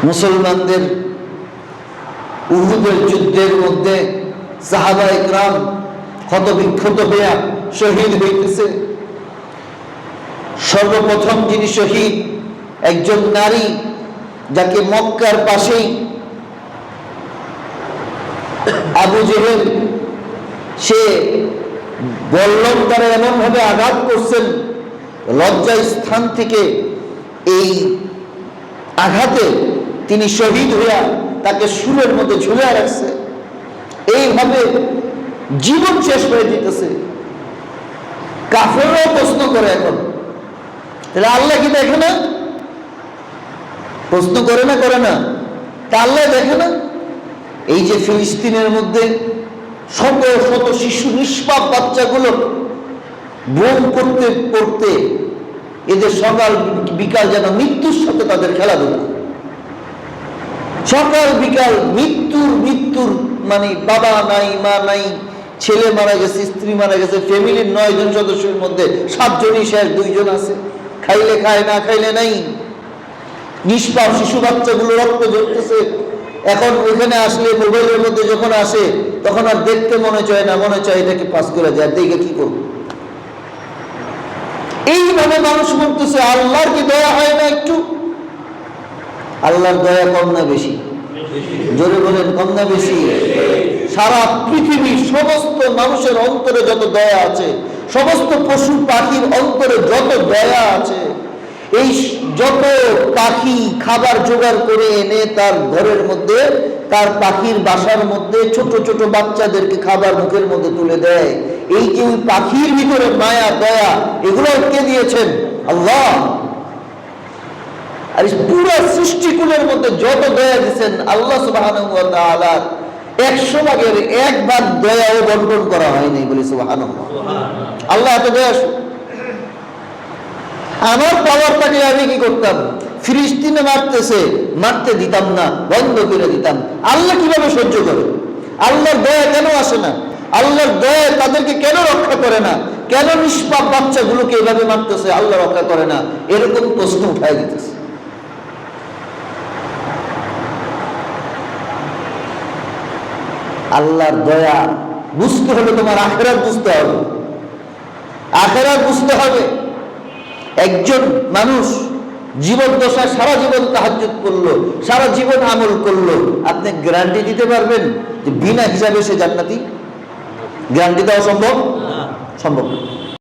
মুসলমানদের উহুদের যুদ্ধের মধ্যে সাহাবায়ে কেরাম ক্ষতবিক্ষত হইয়া শহীদ হইতেছে। সর্বপ্রথম যিনি শহীদ, একজন নারী, যাকে মক্কার পাশেই আবু জেহেল সে বল্লম দ্বারা এমন ভাবে আঘাত করছেন, লজ্জা স্থান থেকে এই আঘাতে তিনি শহীদ হইয়া তাকে শুলের মধ্যে ঝুলিয়ে রাখছে। এইভাবে জীবন শেষ হয়ে যেতেছে। কাফেররাও প্রশ্ন করে, এখন তাহলে আল্লাহ কি দেখে না? প্রশ্ন করে না, করে না? তা আল্লাহ দেখে না? এই যে ফিলিস্তিনের মধ্যে শত শত শিশু, নিষ্পাপ বাচ্চাগুলো বোম করতে করতে এদের সকাল বিকাল যেন মৃত্যুর সাথে তাদের খেলাধুলা। সকাল বিকাল মৃত্যুর মানে বাবা নাই, মা নাই, ছেলে মারা গেছে, স্ত্রী মারা গেছে, ফ্যামিলির 9 জন সদস্যের মধ্যে 7 জনই শেষ, 2 জন আছে, খাইলে খায়, না খাইলে নাই। নিষ্পাপ শিশু বাচ্চাগুলো রক্ত ঝরতেছে। এখন ওখানে আসলে মোবাইলের মধ্যে যখন আসে তখন আর দেখতে মনে চায় না, মনে চায় এটাকে পাস করে যায়, দেখে কি করব। এইভাবে মানুষ মরতেছে। আল্লাহর কি দয়া হয় না একটু? আল্লাহর দয়া কম না বেশি? জোরে বলেন, কম না বেশি? সারা পৃথিবীর সমস্ত মানুষের অন্তরে যত দয়া আছে, সমস্ত পশু পাখির অন্তরে যত দয়া আছে, এই যত পাখি খাবার জোগাড় করে এনে তার ঘরের মধ্যে, তার পাখির বাসার মধ্যে ছোট ছোট বাচ্চাদেরকে খাবার মুখের মধ্যে তুলে দেয়, এই যে পাখির ভিতরে মায়া দয়া, এগুলো কে দিয়েছেন? আল্লাহ। আর পুরো সৃষ্টিকুলের মধ্যে যত দয়া দিয়েছেন আল্লাহ সুবহানাহু ওয়া তাআলা, 100 ভাগের 1 ভাগ দয়াও বন্টন করা হয়নি বলে সুবহানাল্লাহ। আল্লাহ এত দয়া। আমার পাওয়ার থাকলে আমি কি করতাম? ফিলিস্তিনে মারতেছে, মারতে দিতাম না, বন্ধ করে দিতাম। আল্লাহ কিভাবে সহ্য করে? আল্লাহর দয়া কেন আসে না? আল্লাহর দয়া তাদেরকে কেন রক্ষা করে না? কেন নিষ্পাপ বাচ্চাগুলোকে এভাবে মারতেছে, আল্লাহ রক্ষা করে না? এরকম প্রশ্ন উঠায় দিতেছে। আল্লাহর দয়া বুঝতে হলে তোমার আখিরাত বুঝতে হবে। আখিরাত বুঝতে হবে। একজন মানুষ জীবদ্দশায় সারা জীবন তাহাজ্জুদ করলো, সারা জীবন আমল করলো, আপনি গ্যারান্টি দিতে পারবেন যে বিনা হিসাবে সে জান্নাতি? গ্যারান্টি দেওয়া সম্ভব? সম্ভব না।